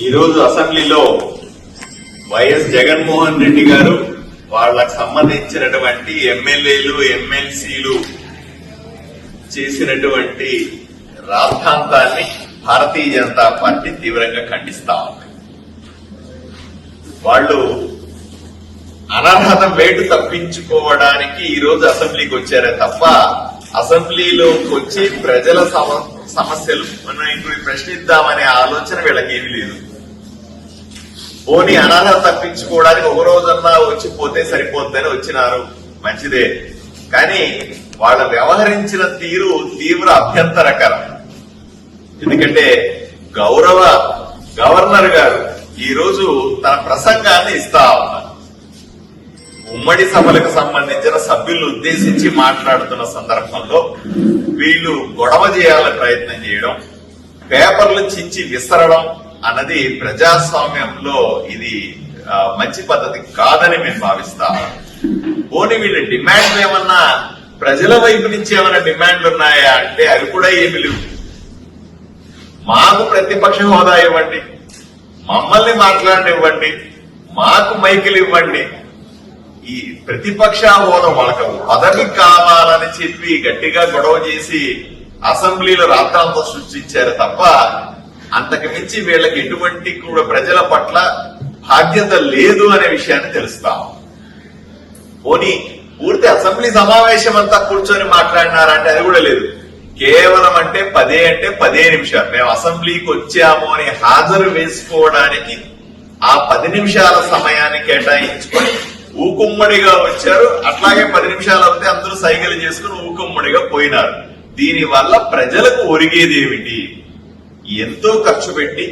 ఈరోజు అసెంబ్లీలో వైఎస్ జగన్మోహన్ రెడ్డి గారు వాళ్లకు సంబంధించినటువంటి ఎమ్మెల్యేలు ఎమ్మెల్సీలు చేసినటువంటి రాద్ధాంతాన్ని భారతీయ జనతా పార్టీ తీవ్రంగా ఖండిస్తా ఉంది. వాళ్ళు అనర్హత వేటు తప్పించుకోవడానికి ఈ రోజు అసెంబ్లీకి వచ్చారే తప్ప అసెంబ్లీలోకి వచ్చి ప్రజల సమస్యలు ప్రశ్నిద్దామనే ఆలోచన వీళ్ళకేమీ లేదు. పోనీ అనర్హత తప్పించుకోవడానికి ఒక రోజన్నా వచ్చి పోతే సరిపోద్దని వచ్చినారు, మంచిదే. కానీ వాళ్ళ వ్యవహరించిన తీరు తీవ్ర అభ్యంతరకరం. ఎందుకంటే గవర్నర్ గారు ఈ రోజు తన ప్రసంగాన్ని ఇస్తా ఉన్నారు. ఉమ్మడి సభలకు సంబంధించిన సభ్యులను ఉద్దేశించి మాట్లాడుతున్న సందర్భంలో వీళ్ళు గొడవ చేయాలని ప్రయత్నం చేయడం, పేపర్లు చించి విసరడం అన్నది ప్రజాస్వామ్యంలో ఇది మంచి పద్ధతి కాదని మేము భావిస్తాం. పోనీ వీళ్ళ డిమాండ్లు ఏమన్నా ప్రజల వైపు నుంచి ఏమైనా డిమాండ్లు ఉన్నాయా అంటే అవి కూడా ఏమి లేవు. మాకు ప్రతిపక్ష హోదా ఇవ్వండి, మమ్మల్ని మాట్లాడనివ్వండి, మాకు మైకులు ఇవ్వండి. ఈ ప్రతిపక్ష హోదా వాళ్ళకు పదవి కావాలని చెప్పి గట్టిగా గొడవ చేసి అసెంబ్లీలో రాద్ధాంతం సృష్టించారు తప్ప అంతకు మించి వీళ్ళకి ఎటువంటి కూడా ప్రజల పట్ల బాధ్యత లేదు అనే విషయాన్ని తెలుస్తాం. పోనీ పూర్తి అసెంబ్లీ సమావేశం అంతా కూర్చొని మాట్లాడినారంటే అది కూడా లేదు. కేవలం అంటే 10 నిమిషాలు మేము అసెంబ్లీకి వచ్చాము అని హాజరు వేసుకోవడానికి ఆ 10 నిమిషాల సమయాన్ని కేటాయించుకొని ఊకుమ్మడిగా వచ్చారు. అట్లాగే 10 నిమిషాలు అవుతే అందరూ సైకిల్ చేసుకుని ఊకుమ్మడిగా పోయినారు. దీని వల్ల ప్రజలకు ఒరిగేది ఏమిటి? ఎంతో ఖర్చు పెట్టి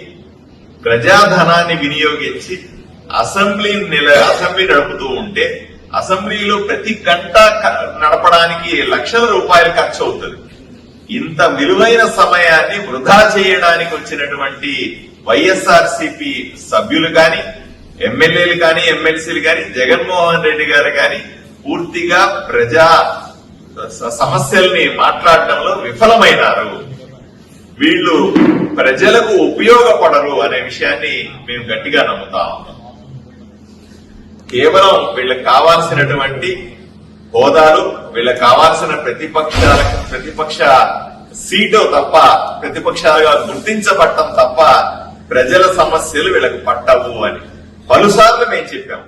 ప్రజాధనాన్ని వినియోగించి అసెంబ్లీ నడుపుతూ ఉంటే అసెంబ్లీలో ప్రతి గంట నడపడానికి లక్షల రూపాయలు ఖర్చు అవుతుంది. ఇంత విలువైన సమయాన్ని వృధా చేయడానికి వచ్చినటువంటి వైఎస్ఆర్సీపీ సభ్యులు కానీ, ఎమ్మెల్యేలు కానీ, ఎమ్మెల్సీలు కానీ, జగన్మోహన్ రెడ్డి గారు కానీ పూర్తిగా ప్రజా సమస్యల్ని మాట్లాడటంలో విఫలమైనారు. వీళ్ళు ప్రజలకు ఉపయోగపడరు అనే విషయాన్ని మేము గట్టిగా నమ్ముతాం. కేవలం వీళ్ళకి కావాల్సినటువంటి హోదాలు, వీళ్ళకి కావాల్సిన ప్రతిపక్ష సీటు తప్ప, ప్రతిపక్షాలుగా గుర్తించబడటం తప్ప ప్రజల సమస్యలు వీళ్ళకి పట్టవు అని పలుసార్లు మేము చెప్పాం.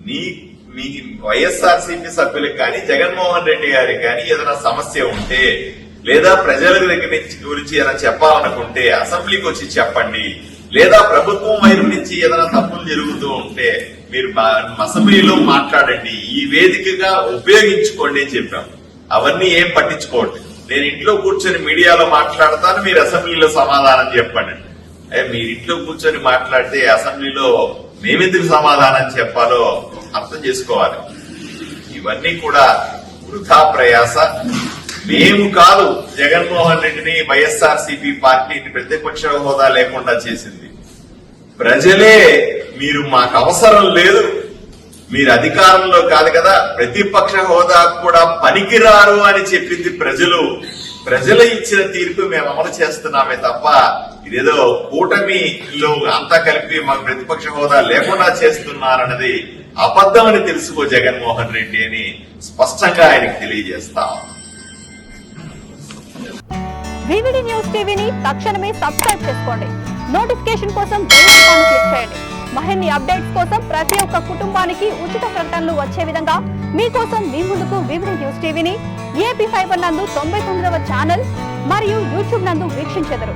మీ వైఎస్ఆర్సీపీ సభ్యులకు కానీ, జగన్మోహన్ రెడ్డి గారికి కానీ ఏదైనా సమస్య ఉంటే లేదా ప్రజల దగ్గర గురించి ఏదైనా చెప్పాలనుకుంటే అసెంబ్లీకి వచ్చి చెప్పండి. లేదా ప్రభుత్వం వైపు నుంచి ఏదైనా తప్పులు జరుగుతూ ఉంటే మీరు అసెంబ్లీలో మాట్లాడండి, ఈ వేదికగా ఉపయోగించుకోండి అని చెప్పాం. అవన్నీ ఏం పట్టించుకోండి. నేను ఇంట్లో కూర్చొని మీడియాలో మాట్లాడతాను, మీరు అసెంబ్లీలో సమాధానం చెప్పండి. మీరు ఇంట్లో కూర్చొని మాట్లాడితే అసెంబ్లీలో మేమెందుకు సమాధానం చెప్పాలో అర్థం చేసుకోవాలి. ఇవన్నీ కూడా వృథా ప్రయాస. మేము కాదు జగన్మోహన్ రెడ్డిని, వైఎస్ఆర్సీపీ పార్టీని ప్రతిపక్ష హోదా లేకుండా చేసింది ప్రజలే. మీరు మాకు అవసరం లేదు, మీరు అధికారంలో కాదు కదా, ప్రతిపక్ష హోదా కూడా పనికిరారు అని చెప్పింది ప్రజలు. ప్రజలు ఇచ్చిన తీర్పు మేము అమలు చేస్తున్నామే తప్ప ఇదేదో కూటమిలో అంతా కలిపి మాకు ప్రతిపక్ష హోదా లేకుండా చేస్తున్నారన్నది అబద్దమని తెలుసుకో జగన్మోహన్ రెడ్డి అని స్పష్టంగా ఆయనకు తెలియజేస్తాం. వివిడి న్యూస్ టీవీని తక్షణమే సబ్స్క్రైబ్ చేసుకోండి. నోటిఫికేషన్ కోసం బెల్ ఐకాన్ క్లిక్ చేయండి. మరిన్ని అప్డేట్స్ కోసం ప్రతి ఒక్క కుటుంబానికి ఉచిత ప్రకటనలు వచ్చే విధంగా మీకోసం మీ ముందుకు వివిడి న్యూస్ టీవీని ఏపీ ఫైబర్ నందు 99వ ఛానల్ మరియు యూట్యూబ్ నందు వీక్షించెదరు.